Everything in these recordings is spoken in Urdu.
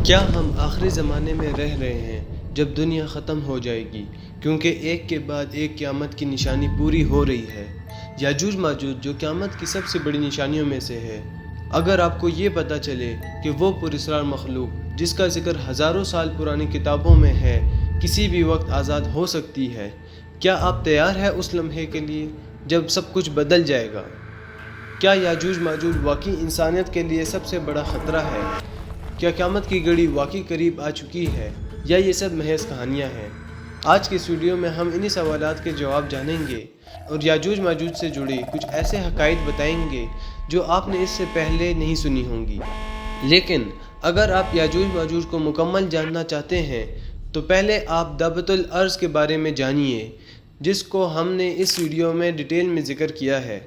کیا ہم آخری زمانے میں رہ رہے ہیں جب دنیا ختم ہو جائے گی، کیونکہ ایک کے بعد ایک قیامت کی نشانی پوری ہو رہی ہے۔ یاجوج ماجوج جو قیامت کی سب سے بڑی نشانیوں میں سے ہے۔ اگر آپ کو یہ پتہ چلے کہ وہ پراسرار مخلوق جس کا ذکر ہزاروں سال پرانی کتابوں میں ہے کسی بھی وقت آزاد ہو سکتی ہے، کیا آپ تیار ہیں اس لمحے کے لیے جب سب کچھ بدل جائے گا؟ کیا یاجوج ماجوج واقعی انسانیت کے لیے سب سے بڑا خطرہ ہے؟ کیا قیامت کی گھڑی واقعی قریب آ چکی ہے یا یہ سب محض کہانیاں ہیں؟ آج کے اس ویڈیو میں ہم انہی سوالات کے جواب جانیں گے اور یاجوج ماجوج سے جڑے کچھ ایسے حقائق بتائیں گے جو آپ نے اس سے پہلے نہیں سنی ہوں گی۔ لیکن اگر آپ یاجوج ماجوج کو مکمل جاننا چاہتے ہیں تو پہلے آپ دابۃ الارض کے بارے میں جانیے، جس کو ہم نے اس ویڈیو میں ڈیٹیل میں ذکر کیا ہے،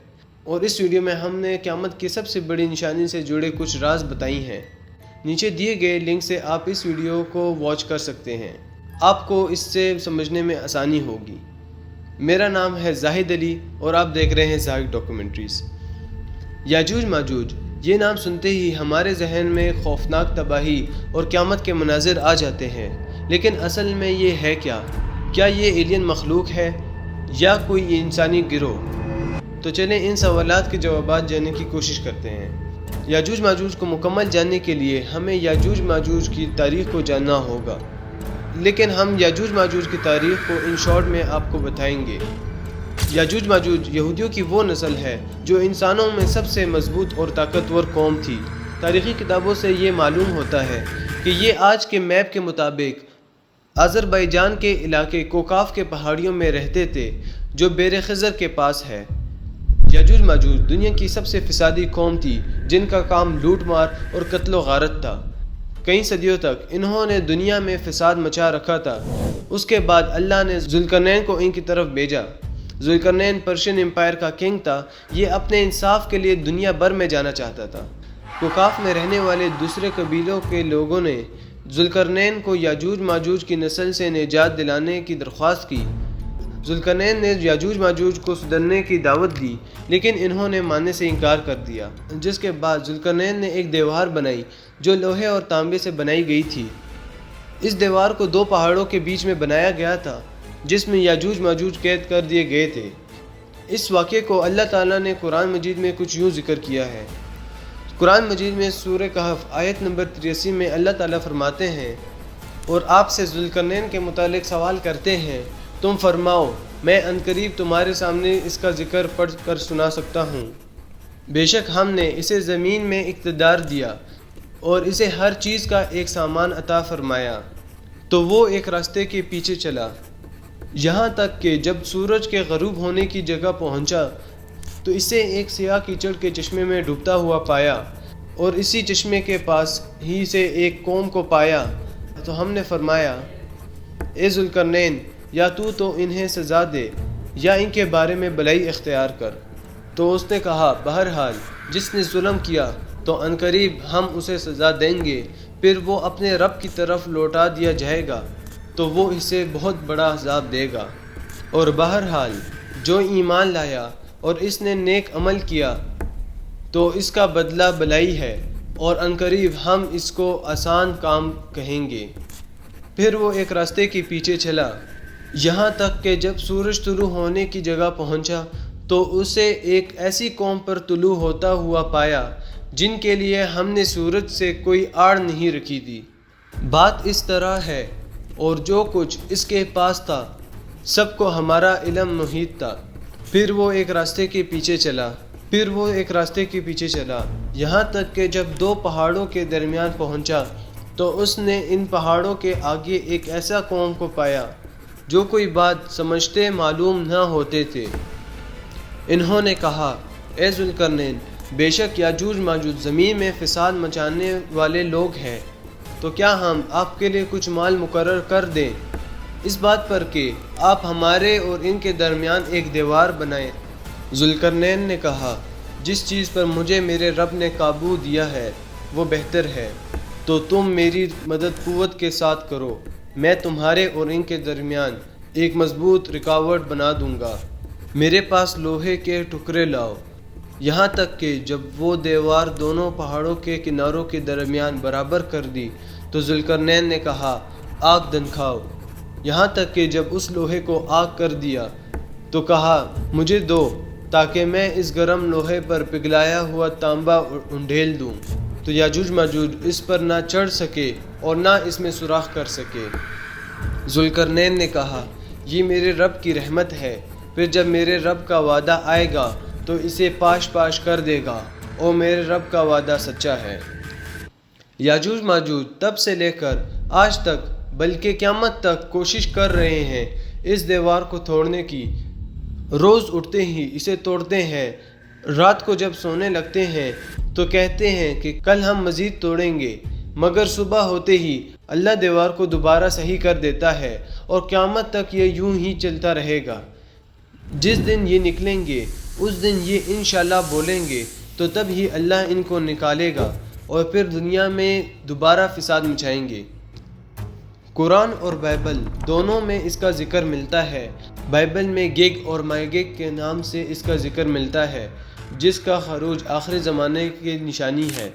اور اس ویڈیو میں ہم نے قیامت کی سب سے بڑی نشانی سے جڑے کچھ راز بتائی ہیں۔ نیچے دیے گئے لنک سے آپ اس ویڈیو کو واچ کر سکتے ہیں، آپ کو اس سے سمجھنے میں آسانی ہوگی۔ میرا نام ہے زاہد علی اور آپ دیکھ رہے ہیں زاہد ڈاکومنٹریز۔ یاجوج ماجوج یہ نام سنتے ہی ہمارے ذہن میں خوفناک تباہی اور قیامت کے مناظر آ جاتے ہیں، لیکن اصل میں یہ ہے کیا؟ کیا یہ ایلین مخلوق ہے یا کوئی انسانی گروہ؟ تو چلیں ان سوالات کے جوابات جاننے کی کوشش کرتے ہیں۔ یاجوج ماجوج کو مکمل جاننے کے لیے ہمیں یاجوج ماجوج کی تاریخ کو جاننا ہوگا، لیکن ہم یاجوج ماجوج کی تاریخ کو ان شارٹ میں آپ کو بتائیں گے۔ یاجوج ماجوج یہودیوں کی وہ نسل ہے جو انسانوں میں سب سے مضبوط اور طاقتور قوم تھی۔ تاریخی کتابوں سے یہ معلوم ہوتا ہے کہ یہ آج کے میپ کے مطابق آذربائیجان کے علاقے کوکاف کے پہاڑیوں میں رہتے تھے، جو بیر خزر کے پاس ہے۔ یاجوج ماجوج دنیا کی سب سے فسادی قوم تھی جن کا کام لوٹ مار اور قتل و غارت تھا۔ کئی صدیوں تک انہوں نے دنیا میں فساد مچا رکھا تھا۔ اس کے بعد اللہ نے ذوالقرنین کو ان کی طرف بھیجا۔ ذوالقرنین پرشین امپائر کا کنگ تھا۔ یہ اپنے انصاف کے لیے دنیا بھر میں جانا چاہتا تھا۔ کوکاف میں رہنے والے دوسرے قبیلوں کے لوگوں نے ذوالقرنین کو یاجوج ماجوج کی نسل سے نجات دلانے کی درخواست کی۔ ذوالقرنین نے یاجوج ماجوج کو سدھرنے کی دعوت دی، لیکن انہوں نے ماننے سے انکار کر دیا، جس کے بعد ذوالقرنین نے ایک دیوار بنائی جو لوہے اور تانبے سے بنائی گئی تھی۔ اس دیوار کو دو پہاڑوں کے بیچ میں بنایا گیا تھا جس میں یاجوج ماجوج قید کر دیے گئے تھے۔ اس واقعے کو اللہ تعالیٰ نے قرآن مجید میں کچھ یوں ذکر کیا ہے۔ قرآن مجید میں سورہ کہف آیت نمبر 83 میں اللہ تعالیٰ فرماتے ہیں، اور آپ سے ذوالقرنین کے متعلق سوال کرتے ہیں، تم فرماؤ میں عنقریب تمہارے سامنے اس کا ذکر پڑھ کر سنا سکتا ہوں۔ بے شک ہم نے اسے زمین میں اقتدار دیا اور اسے ہر چیز کا ایک سامان عطا فرمایا، تو وہ ایک راستے کے پیچھے چلا، یہاں تک کہ جب سورج کے غروب ہونے کی جگہ پہنچا تو اسے ایک سیاہ کیچڑ کے چشمے میں ڈوبتا ہوا پایا، اور اسی چشمے کے پاس ہی سے ایک قوم کو پایا، تو ہم نے فرمایا، اے ذوالقرنین، یا تو انہیں سزا دے یا ان کے بارے میں بھلائی اختیار کر۔ تو اس نے کہا، بہرحال جس نے ظلم کیا تو عنقریب ہم اسے سزا دیں گے، پھر وہ اپنے رب کی طرف لوٹا دیا جائے گا تو وہ اسے بہت بڑا عذاب دے گا۔ اور بہرحال جو ایمان لایا اور اس نے نیک عمل کیا تو اس کا بدلہ بھلائی ہے، اور عنقریب ہم اس کو آسان کام کہیں گے۔ پھر وہ ایک راستے کے پیچھے چلا، یہاں تک کہ جب سورج طلوع ہونے کی جگہ پہنچا تو اسے ایک ایسی قوم پر طلوع ہوتا ہوا پایا جن کے لیے ہم نے سورج سے کوئی آڑ نہیں رکھی تھی۔ بات اس طرح ہے، اور جو کچھ اس کے پاس تھا سب کو ہمارا علم محیط تھا۔ پھر وہ ایک راستے کے پیچھے چلا، یہاں تک کہ جب دو پہاڑوں کے درمیان پہنچا تو اس نے ان پہاڑوں کے آگے ایک ایسا قوم کو پایا جو کوئی بات سمجھتے معلوم نہ ہوتے تھے۔ انہوں نے کہا، اے ذوالقرنین، بے شک یاجوج ماجوج زمین میں فساد مچانے والے لوگ ہیں، تو کیا ہم آپ کے لیے کچھ مال مقرر کر دیں اس بات پر کہ آپ ہمارے اور ان کے درمیان ایک دیوار بنائیں؟ ذوالقرنین نے کہا، جس چیز پر مجھے میرے رب نے قابو دیا ہے وہ بہتر ہے، تو تم میری مدد قوت کے ساتھ کرو، میں تمہارے اور ان کے درمیان ایک مضبوط رکاوٹ بنا دوں گا۔ میرے پاس لوہے کے ٹکڑے لاؤ، یہاں تک کہ جب وہ دیوار دونوں پہاڑوں کے کناروں کے درمیان برابر کر دی تو ذوالقرنین نے کہا آگ دنکھاؤ، یہاں تک کہ جب اس لوہے کو آگ کر دیا تو کہا مجھے دو تاکہ میں اس گرم لوہے پر پگھلایا ہوا تانبا انڈھیل دوں، تو یاجوج ماجوج اس پر نہ چڑھ سکے اور نہ اس میں سوراخ کر سکے۔ ذوالقرنین نے کہا یہ میرے رب کی رحمت ہے، پھر جب میرے رب کا وعدہ آئے گا تو اسے پاش پاش کر دے گا، اور میرے رب کا وعدہ سچا ہے۔ یاجوج ماجوج تب سے لے کر آج تک بلکہ قیامت تک کوشش کر رہے ہیں اس دیوار کو توڑنے کی۔ روز اٹھتے ہی اسے توڑتے ہیں، رات کو جب سونے لگتے ہیں تو کہتے ہیں کہ کل ہم مزید توڑیں گے، مگر صبح ہوتے ہی اللہ دیوار کو دوبارہ صحیح کر دیتا ہے، اور قیامت تک یہ یوں ہی چلتا رہے گا۔ جس دن یہ نکلیں گے اس دن یہ انشاءاللہ بولیں گے تو تب ہی اللہ ان کو نکالے گا اور پھر دنیا میں دوبارہ فساد مچائیں گے۔ قرآن اور بائبل دونوں میں اس کا ذکر ملتا ہے۔ بائبل میں گیگ اور ماگوگ کے نام سے اس کا ذکر ملتا ہے، جس کا خروج آخر زمانے کی نشانی ہے۔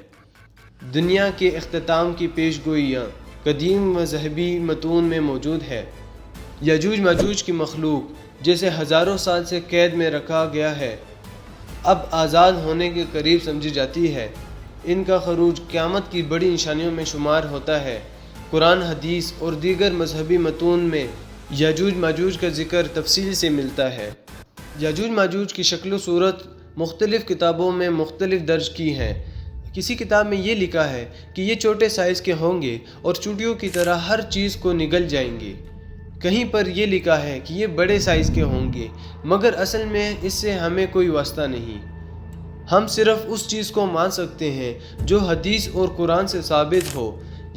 دنیا کے اختتام کی پیش گوئیاں قدیم مذہبی متون میں موجود ہے۔ یاجوج ماجوج کی مخلوق جسے ہزاروں سال سے قید میں رکھا گیا ہے، اب آزاد ہونے کے قریب سمجھی جاتی ہے۔ ان کا خروج قیامت کی بڑی نشانیوں میں شمار ہوتا ہے۔ قرآن، حدیث اور دیگر مذہبی متون میں یاجوج ماجوج کا ذکر تفصیل سے ملتا ہے۔ یاجوج ماجوج کی شکل و صورت مختلف کتابوں میں مختلف درج کی ہیں۔ کسی کتاب میں یہ لکھا ہے کہ یہ چھوٹے سائز کے ہوں گے اور چونٹیوں کی طرح ہر چیز کو نگل جائیں گے۔ کہیں پر یہ لکھا ہے کہ یہ بڑے سائز کے ہوں گے، مگر اصل میں اس سے ہمیں کوئی واسطہ نہیں۔ ہم صرف اس چیز کو مان سکتے ہیں جو حدیث اور قرآن سے ثابت ہو،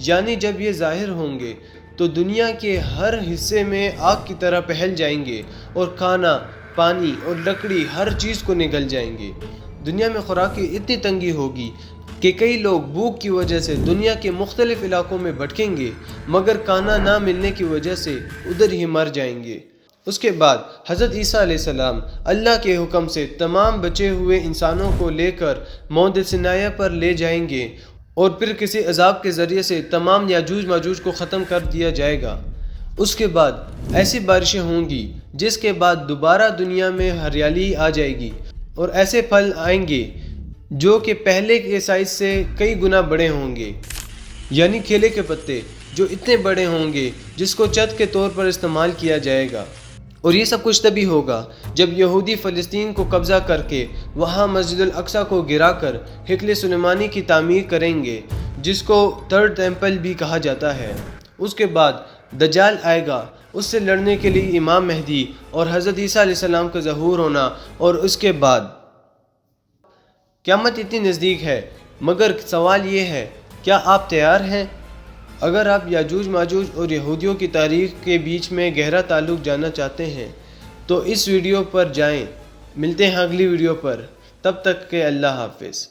یعنی جب یہ ظاہر ہوں گے تو دنیا کے ہر حصے میں آگ کی طرح پھیل جائیں گے، اور کھانا، پانی اور لکڑی ہر چیز کو نگل جائیں گے۔ دنیا میں خوراک کی اتنی تنگی ہوگی کہ کئی لوگ بھوک کی وجہ سے دنیا کے مختلف علاقوں میں بھٹکیں گے، مگر کھانا نہ ملنے کی وجہ سے ادھر ہی مر جائیں گے۔ اس کے بعد حضرت عیسیٰ علیہ السلام اللہ کے حکم سے تمام بچے ہوئے انسانوں کو لے کر موعد سنایا پر لے جائیں گے، اور پھر کسی عذاب کے ذریعے سے تمام یاجوج ماجوج کو ختم کر دیا جائے گا۔ اس کے بعد ایسی بارشیں ہوں گی جس کے بعد دوبارہ دنیا میں ہریالی آ جائے گی، اور ایسے پھل آئیں گے جو کہ پہلے کے سائز سے کئی گنا بڑے ہوں گے، یعنی کیلے کے پتے جو اتنے بڑے ہوں گے جس کو چھت کے طور پر استعمال کیا جائے گا۔ اور یہ سب کچھ تبھی ہوگا جب یہودی فلسطین کو قبضہ کر کے وہاں مسجد الاقصی کو گرا کر ہیکل سلیمانی کی تعمیر کریں گے، جس کو تھرڈ ٹیمپل بھی کہا جاتا ہے۔ اس کے بعد دجال آئے گا، اس سے لڑنے کے لیے امام مہدی اور حضرت عیسیٰ علیہ السلام کا ظہور ہونا، اور اس کے بعد قیامت اتنی نزدیک ہے۔ مگر سوال یہ ہے، کیا آپ تیار ہیں؟ اگر آپ یاجوج ماجوج اور یہودیوں کی تاریخ کے بیچ میں گہرا تعلق جاننا چاہتے ہیں تو اس ویڈیو پر جائیں۔ ملتے ہیں اگلی ویڈیو پر، تب تک کہ اللہ حافظ۔